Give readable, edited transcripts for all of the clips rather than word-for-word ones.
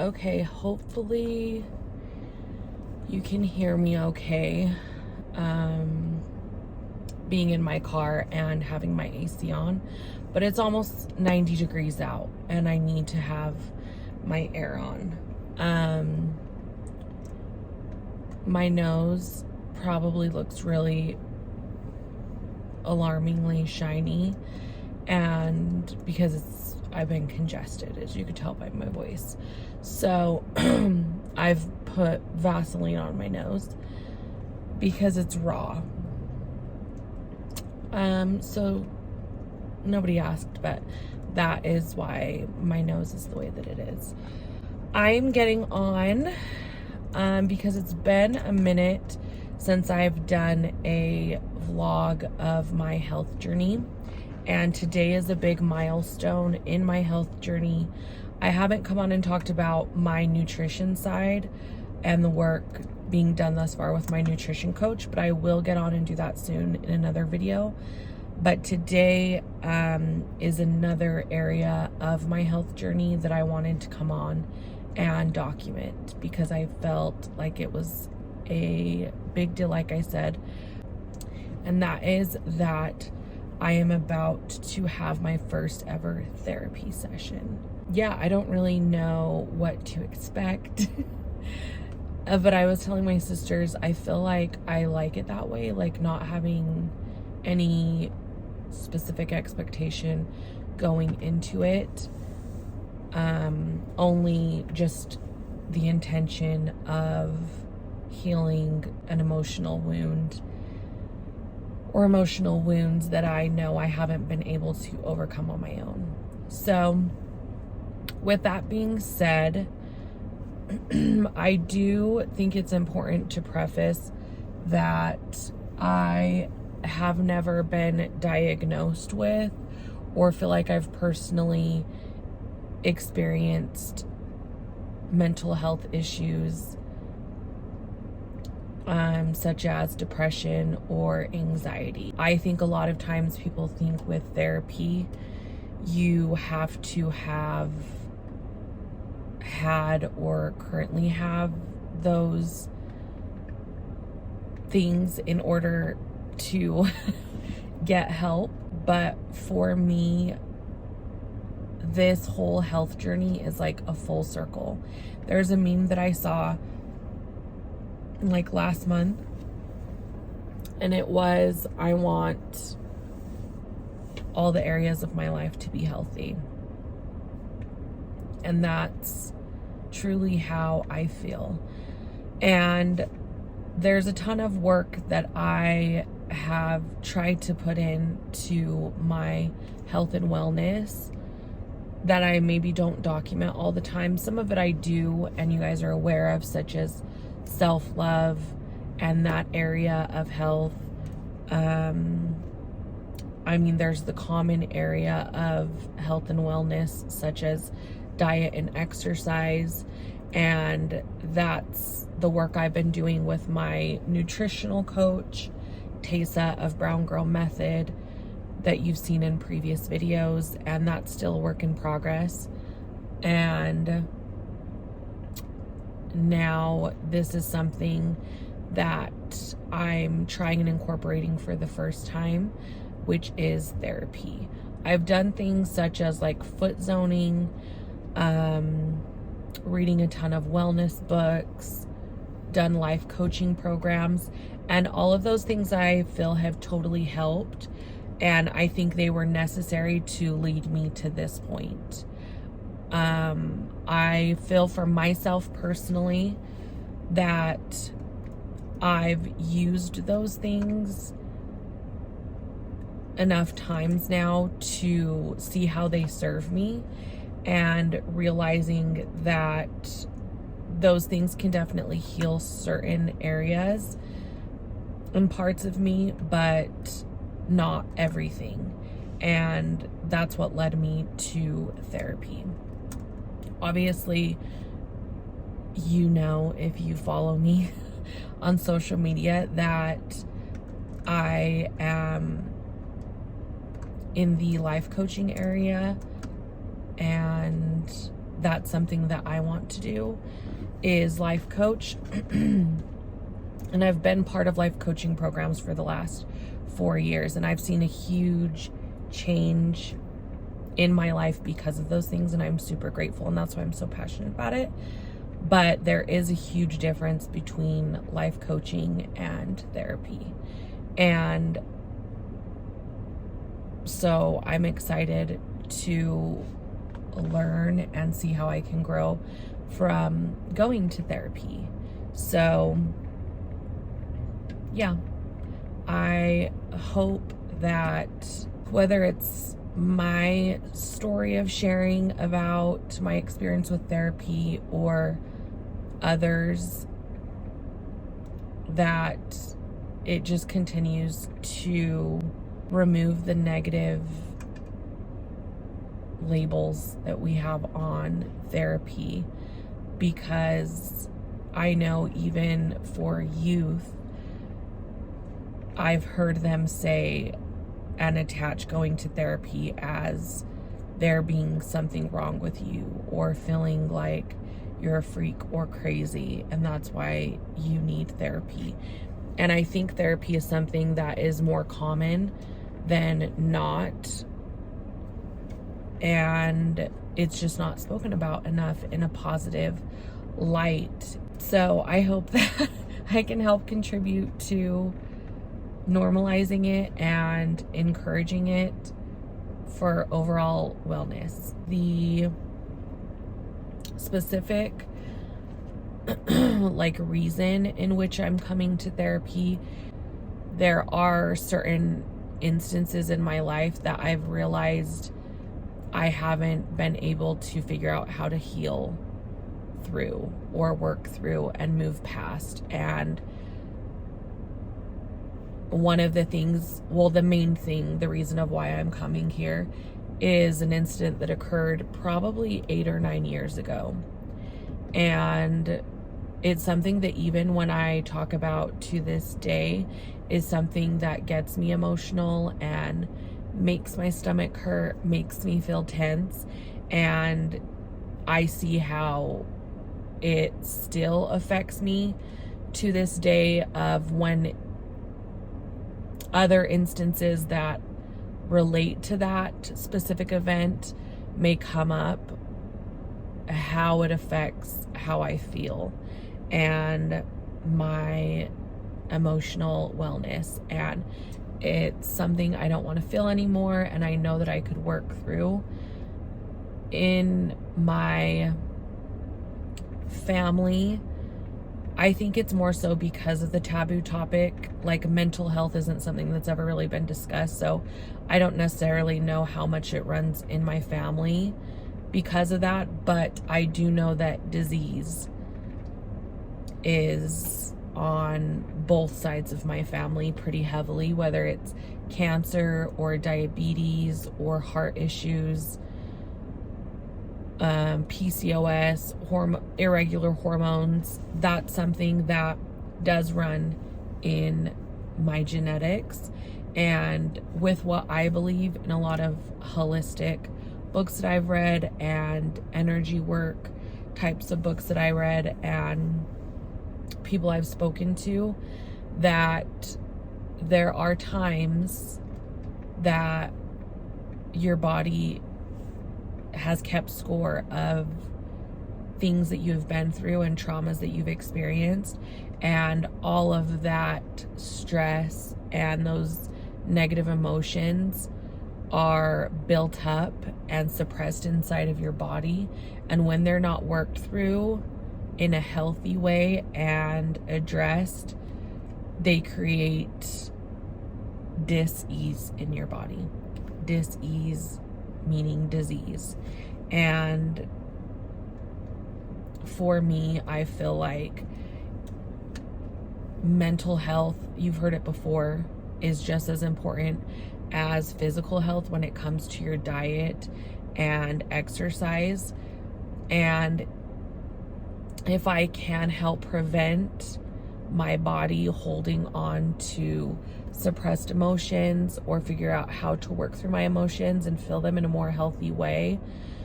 Okay, hopefully you can hear me okay. Being in my car and having my AC on, but it's almost 90 degrees out and I need to have my air on. My nose probably looks really alarmingly shiny, and because I've been congested, as you could tell by my voice. So I've put Vaseline on my nose because it's raw. So nobody asked, but that is why my nose is the way that it is. I'm getting on because it's been a minute since I've done a vlog of my health journey, and today is a big milestone in my health journey. I haven't come on and talked about my nutrition side and the work being done thus far with my nutrition coach, but I will get on and do that soon in another video. But today is another area of my health journey that I wanted to come on and document because I felt like it was a big deal, like I said, and that is that I am about to have my first ever therapy session. Yeah, I don't really know what to expect. But I was telling my sisters, I feel like I like it that way, like not having any specific expectation going into it. Only just the intention of healing an emotional wound or emotional wounds that I know I haven't been able to overcome on my own. So with that being said, I do think it's important to preface that I have never been diagnosed with or feel like I've personally experienced mental health issues, such as depression or anxiety. I think a lot of times people think with therapy, you have to have had or currently have those things in order to get help. But for me, this whole health journey is like a full circle. There's a meme that I saw like last month, and it was, I want all the areas of my life to be healthy. And that's truly how I feel. And there's a ton of work that I have tried to put into my health and wellness that I maybe don't document all the time. Some of it I do, and you guys are aware of, such as self-love and that area of health. I mean, there's the common area of health and wellness, such as diet and exercise, and that's the work I've been doing with my nutritional coach, Taysa of Brown Girl Method, that you've seen in previous videos, and that's still a work in progress. And now this is something that I'm trying and incorporating for the first time, which is therapy. I've done things such as like foot zoning, reading a ton of wellness books, done life coaching programs, and all of those things I feel have totally helped, and I think they were necessary to lead me to this point. I feel for myself personally that I've used those things enough times now to see how they serve me, and realizing that those things can definitely heal certain areas and parts of me, but not everything. And that's what led me to therapy. Obviously, you know, if you follow me on social media, that I am in the life coaching area, and that's something that I want to do, is life coach. And I've been part of life coaching programs for the last 4 years, and I've seen a huge change in my life because of those things, and I'm super grateful, and that's why I'm so passionate about it. But there is a huge difference between life coaching and therapy. And so I'm excited to learn and see how I can grow from going to therapy. So yeah, I hope that whether it's my story of sharing about my experience with therapy or others, that it just continues to remove the negative labels that we have on therapy, because I know even for youth, I've heard them say and attach going to therapy as there being something wrong with you, or feeling like you're a freak or crazy, and that's why you need therapy. And I think therapy is something that is more common than not, and it's just not spoken about enough in a positive light. So I hope that I can help contribute to normalizing it and encouraging it for overall wellness. The specific like reason in which I'm coming to therapy, there are certain instances in my life that I've realized I haven't been able to figure out how to heal through or work through and move past. And one of the things, well, the main thing, the reason of why I'm coming here is an incident that occurred probably 8 or 9 years ago. And it's something that even when I talk about to this day is something that gets me emotional and makes my stomach hurt, makes me feel tense. And I see how it still affects me to this day, of when other instances that relate to that specific event may come up, how it affects how I feel and my emotional wellness. And it's something I don't want to feel anymore, and I know that I could work through. In my family, I think it's more so because of the taboo topic. Like, mental health isn't something that's ever really been discussed, so I don't necessarily know how much it runs in my family because of that. But I do know that disease is on both sides of my family pretty heavily, whether it's cancer or diabetes or heart issues, PCOS, irregular hormones. That's something that does run in my genetics. And with what I believe in, a lot of holistic books that I've read and energy work types of books that I read and people I've spoken to, that there are times that your body has kept score of things that you've been through and traumas that you've experienced, and all of that stress and those negative emotions are built up and suppressed inside of your body. And when they're not worked through in a healthy way and addressed, they create dis-ease in your body. Dis-ease meaning disease. And for me, I feel like mental health, you've heard it before, is just as important as physical health when it comes to your diet and exercise. And if I can help prevent my body holding on to suppressed emotions, or figure out how to work through my emotions and feel them in a more healthy way,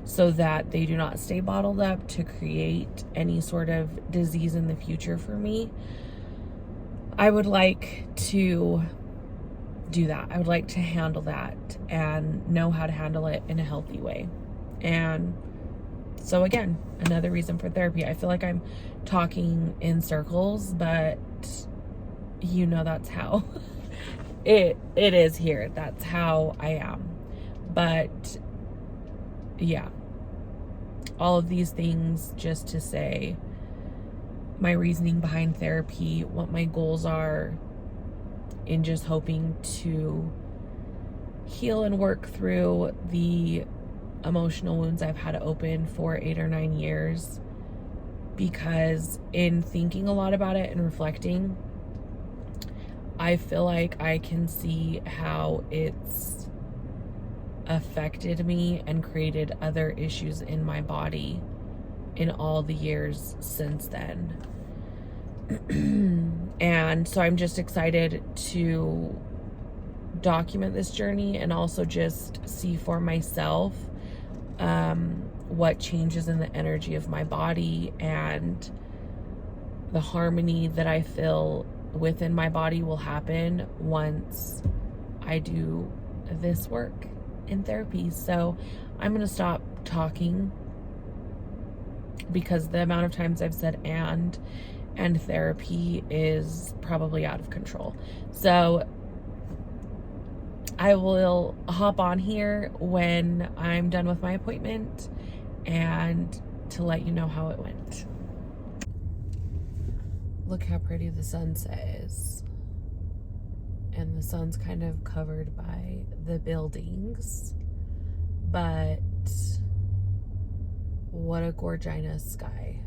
so that they do not stay bottled up to create any sort of disease in the future for me. I would like to do that. I would like to handle that and know how to handle it in a healthy way. And so again, another reason for therapy. I feel like I'm talking in circles, but you know that's how it is here. That's how I am. But yeah, all of these things just to say my reasoning behind therapy, what my goals are, in just hoping to heal and work through the emotional wounds I've had open for 8 or 9 years. Because in thinking a lot about it and reflecting, I feel like I can see how it's affected me and created other issues in my body in all the years since then. And so I'm just excited to document this journey and also just see for myself what changes in the energy of my body and the harmony that I feel within my body will happen once I do this work in therapy. So I'm going to stop talking because the amount of times I've said and therapy is probably out of control. So I will hop on here when I'm done with my appointment and to let you know how it went. Look how pretty the sunset is. And the sun's kind of covered by the buildings. But what a gorgeous sky.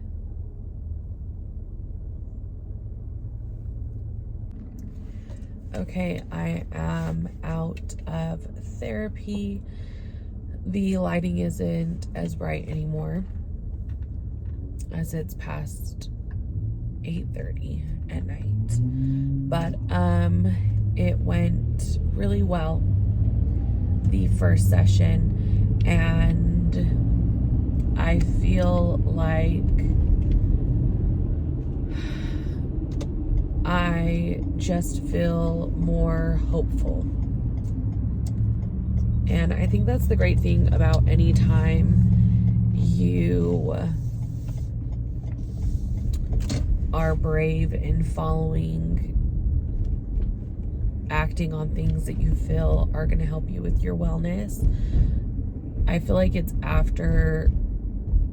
Okay, I am out of therapy. The lighting isn't as bright anymore as it's past 8:30 at night. But it went really well, the first session, and I feel like I just feel more hopeful. And I think that's the great thing about any time you are brave in acting on things that you feel are going to help you with your wellness. I feel like it's after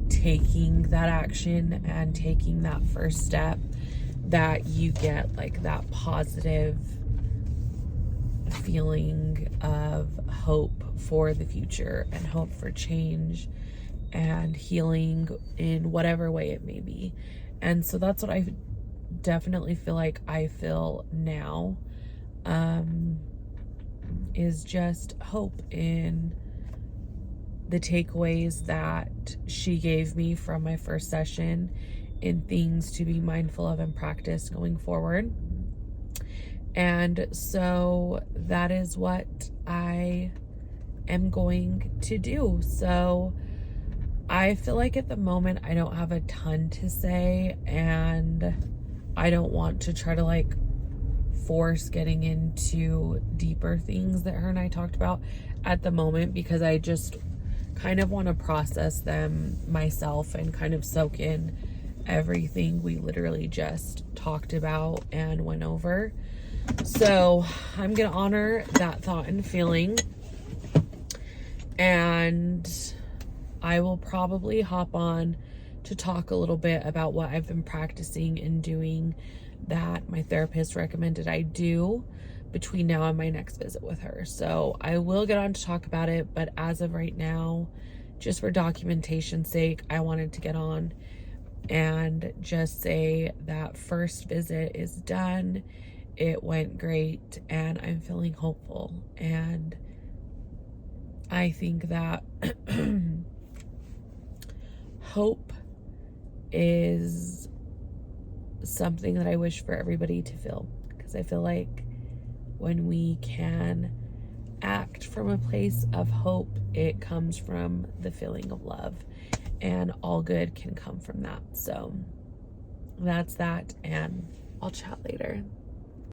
taking that action and taking that first step that you get like that positive feeling of hope for the future and hope for change and healing in whatever way it may be. And so that's what I definitely feel like I feel now, is just hope in the takeaways that she gave me from my first session, in things to be mindful of and practice going forward. And so that is what I am going to do. So I feel like at the moment I don't have a ton to say, and I don't want to try to like force getting into deeper things that her and I talked about at the moment, because I just kind of want to process them myself and kind of soak in everything we literally just talked about and went over. So I'm gonna honor that thought and feeling, and I will probably hop on to talk a little bit about what I've been practicing and doing that my therapist recommended I do between now and my next visit with her. So I will get on to talk about it, but as of right now, just for documentation's sake, I wanted to get on and just say that first visit is done. It went great and I'm feeling hopeful. And I think that hope is something that I wish for everybody to feel, because I feel like when we can act from a place of hope. It comes from the feeling of love, and all good can come from that. So that's that, and I'll chat later.